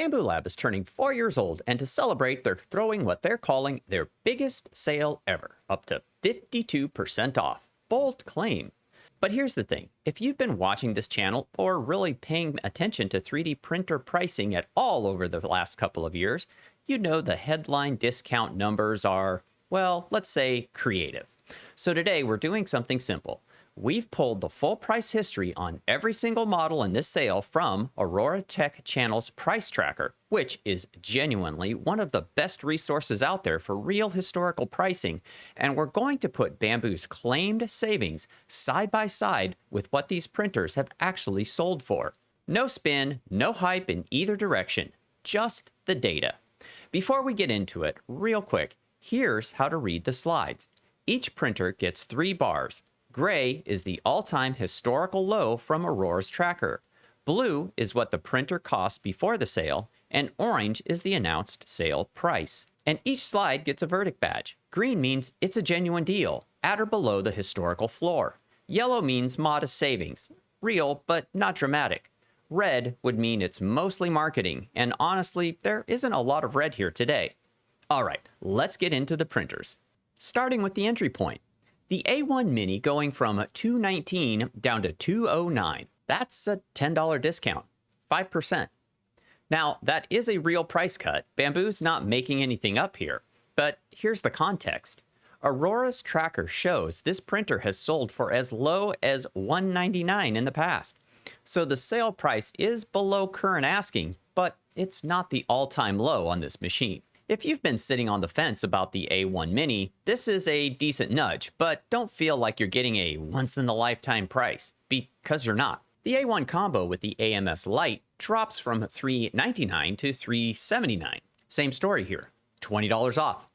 Bambu Lab is turning 4 years old, and to celebrate, they're throwing what they're calling their biggest sale ever, up to 52% off. Bold claim. But here's the thing, if you've been watching this channel or really paying attention to 3D printer pricing at all over the last couple of years, you know the headline discount numbers are, well, let's say creative. So today we're doing something simple. We've pulled the full price history on every single model in this sale from Aurora Tech Channel's price tracker, which is genuinely one of the best resources out there for real historical pricing. And we're going to put Bambu's claimed savings side by side with what these printers have actually sold for. No spin, no hype in either direction, just the data. Before we get into it, real quick, here's how to read the slides. Each printer gets 3 bars. Gray is the all-time historical low from Aurora's tracker. Blue is what the printer cost before the sale, and orange is the announced sale price. And each slide gets a verdict badge. Green means it's a genuine deal, at or below the historical floor. Yellow means modest savings, real but not dramatic. Red would mean it's mostly marketing, and honestly, there isn't a lot of red here today. All right, let's get into the printers. Starting with the entry point. The A1 Mini going from $219 down to $209. That's a $10 discount, 5%. Now, that is a real price cut. Bambu's not making anything up here. But here's the context. Aurora's tracker shows this printer has sold for as low as $199 in the past. So the sale price is below current asking, but it's not the all-time low on this machine. If you've been sitting on the fence about the A1 Mini, this is a decent nudge, but don't feel like you're getting a once-in-the-lifetime price, because you're not. The A1 combo with the AMS Lite drops from $399 to $379. Same story here, $20 off,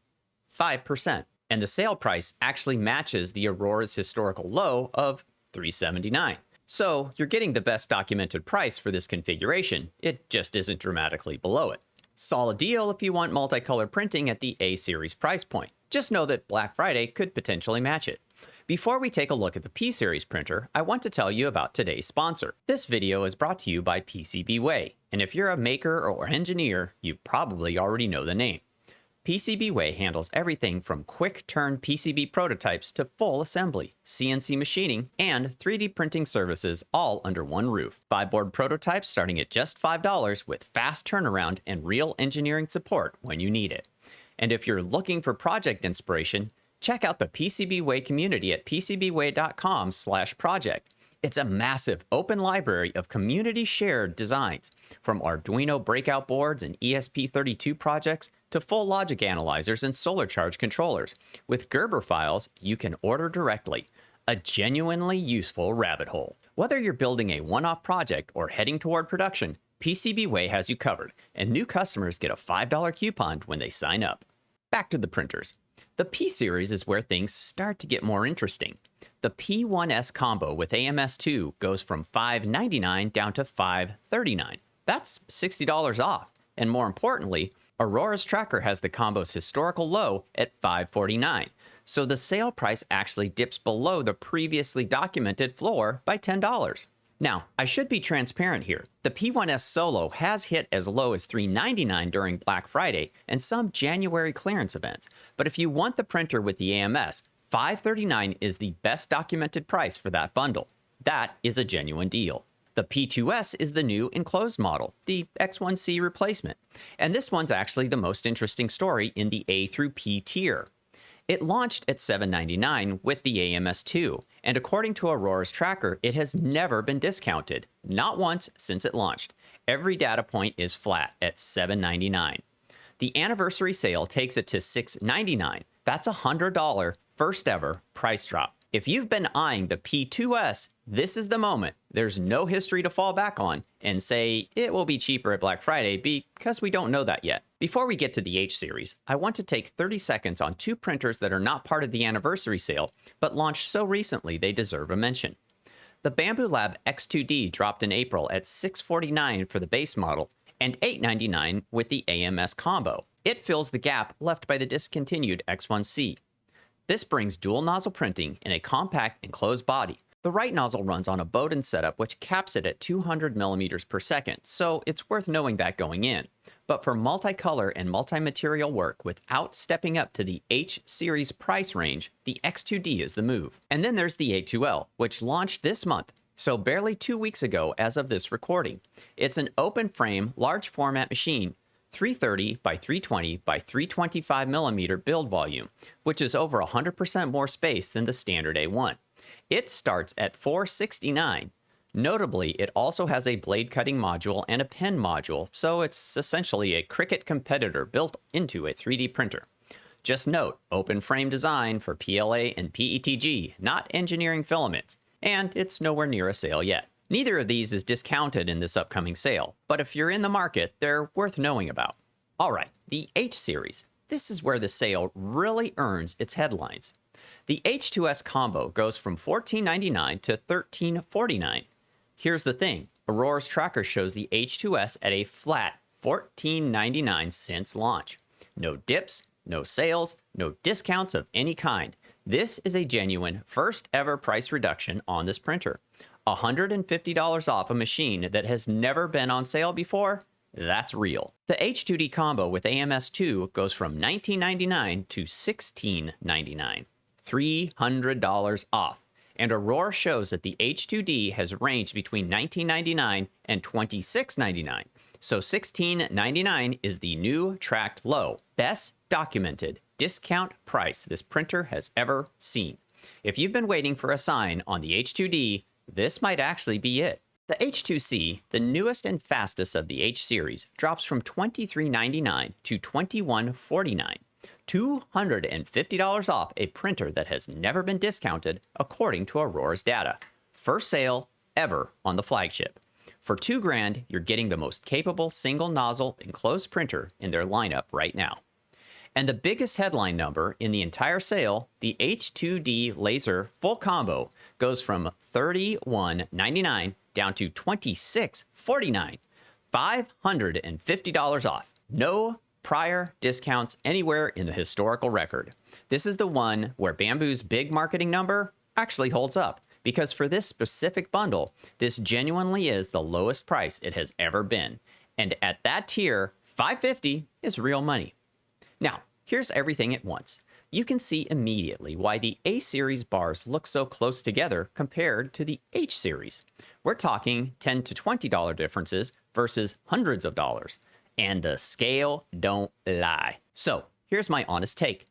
5%. And the sale price actually matches the Aurora's historical low of $379. So you're getting the best documented price for this configuration, it just isn't dramatically below it. Solid deal if you want multicolor printing at the A-series price point. Just know that Black Friday could potentially match it. Before we take a look at the P-series printer, I want to tell you about today's sponsor. This video is brought to you by PCBWay, and if you're a maker or engineer, you probably already know the name. PCBWay handles everything from quick-turn PCB prototypes to full assembly, CNC machining, and 3D printing services all under one roof. 5-board prototypes starting at just $5 with fast turnaround and real engineering support when you need it. And if you're looking for project inspiration, check out the PCBWay community at pcbway.com/project. It's a massive open library of community-shared designs, from Arduino breakout boards and ESP32 projects to full logic analyzers and solar charge controllers. With Gerber files, you can order directly. A genuinely useful rabbit hole. Whether you're building a one-off project or heading toward production, PCBWay has you covered, and new customers get a $5 coupon when they sign up. Back to the printers. The P-series is where things start to get more interesting. The P1S combo with AMS2 goes from $599 down to $539. That's $60 off. And more importantly, Aurora's tracker has the combo's historical low at $549. So the sale price actually dips below the previously documented floor by $10. Now, I should be transparent here. The P1S Solo has hit as low as $399 during Black Friday and some January clearance events. But if you want the printer with the AMS, $539 is the best documented price for that bundle. That is a genuine deal. The P2S is the new enclosed model, the X1C replacement. And this one's actually the most interesting story in the A through P tier. It launched at $799 with the AMS2, and according to Aurora's tracker, it has never been discounted, not once since it launched. Every data point is flat at $799. The anniversary sale takes it to $699. That's a $100 first ever price drop. If you've been eyeing the P2S, this is the moment. There's no history to fall back on and say it will be cheaper at Black Friday because we don't know that yet. Before we get to the H-series, I want to take 30 seconds on 2 printers that are not part of the anniversary sale, but launched so recently they deserve a mention. The Bambu Lab X2D dropped in April at $649 for the base model and $899 with the AMS combo. It fills the gap left by the discontinued X1C. This brings dual nozzle printing in a compact enclosed body, The right nozzle runs on a Bowden setup which caps it at 200 millimeters per second, so it's worth knowing that going in. But for multicolor and multi-material work without stepping up to the H series price range, the X2D is the move. And then there's the A2L, which launched this month, so barely 2 weeks ago as of this recording. It's an open frame, large format machine, 330 by 320 by 325 millimeter build volume, which is over 100% more space than the standard A1. It starts at $469. Notably, it also has a blade cutting module and a pen module, so it's essentially a Cricut competitor built into a 3D printer. Just note, open frame design for PLA and PETG, not engineering filaments, and it's nowhere near a sale yet. Neither of these is discounted in this upcoming sale, but if you're in the market, they're worth knowing about. Alright, the H series. This is where the sale really earns its headlines. The H2S combo goes from $14.99 to $13.49. Here's the thing, Aurora's tracker shows the H2S at a flat $14.99 since launch. No dips, no sales, no discounts of any kind. This is a genuine first ever price reduction on this printer. $150 off a machine that has never been on sale before? That's real. The H2D combo with AMS2 goes from $19.99 to $16.99. $300 off. And Aurora shows that the H2D has ranged between $19.99 and $26.99. So $16.99 is the new tracked low, best documented discount price this printer has ever seen. If you've been waiting for a sign on the H2D, this might actually be it. The H2C, the newest and fastest of the H series, drops from $23.99 to $21.49. $250 off a printer that has never been discounted according to Aurora's data. First sale ever on the flagship. For $2,000, you're getting the most capable single nozzle enclosed printer in their lineup right now. And the biggest headline number in the entire sale, the H2D Laser Full Combo, goes from $31.99 down to $26.49. $550 off. No prior discounts anywhere in the historical record. This is the one where Bambu's big marketing number actually holds up, because for this specific bundle, this genuinely is the lowest price it has ever been. And at that tier, $550 is real money. Now, here's everything at once. You can see immediately why the A series bars look so close together compared to the H series. We're talking $10 to $20 differences versus hundreds of dollars. And the scale don't lie. So here's my honest take.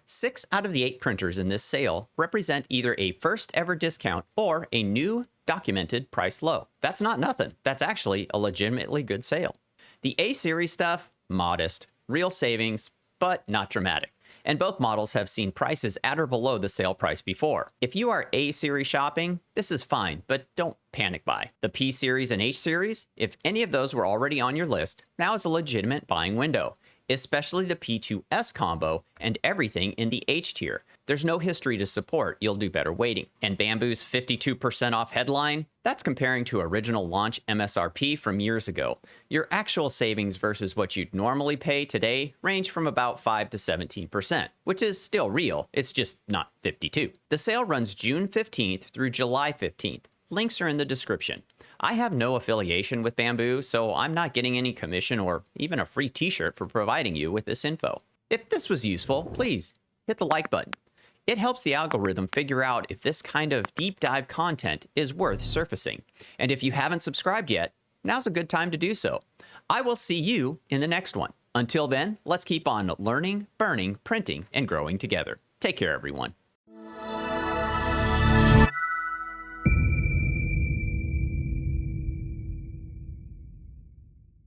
6 out of the 8 printers in this sale represent either a first ever discount or a new documented price low. That's not nothing. That's actually a legitimately good sale. The A series stuff, modest, real savings, but not dramatic. And both models have seen prices at or below the sale price before. If you are A series shopping, this is fine, but don't panic buy. The P series and H series, if any of those were already on your list, now is a legitimate buying window, especially the P2S combo and everything in the H tier. There's no history to support, you'll do better waiting. And Bambu's 52% off headline, that's comparing to original launch MSRP from years ago. Your actual savings versus what you'd normally pay today range from about 5 to 17%, which is still real, it's just not 52. The sale runs June 15th through July 15th. Links are in the description. I have no affiliation with Bambu, so I'm not getting any commission or even a free t-shirt for providing you with this info. If this was useful, please hit the like button. It helps the algorithm figure out if this kind of deep dive content is worth surfacing. And if you haven't subscribed yet, now's a good time to do so. I will see you in the next one. Until then, let's keep on learning, burning, printing, and growing together. Take care, everyone.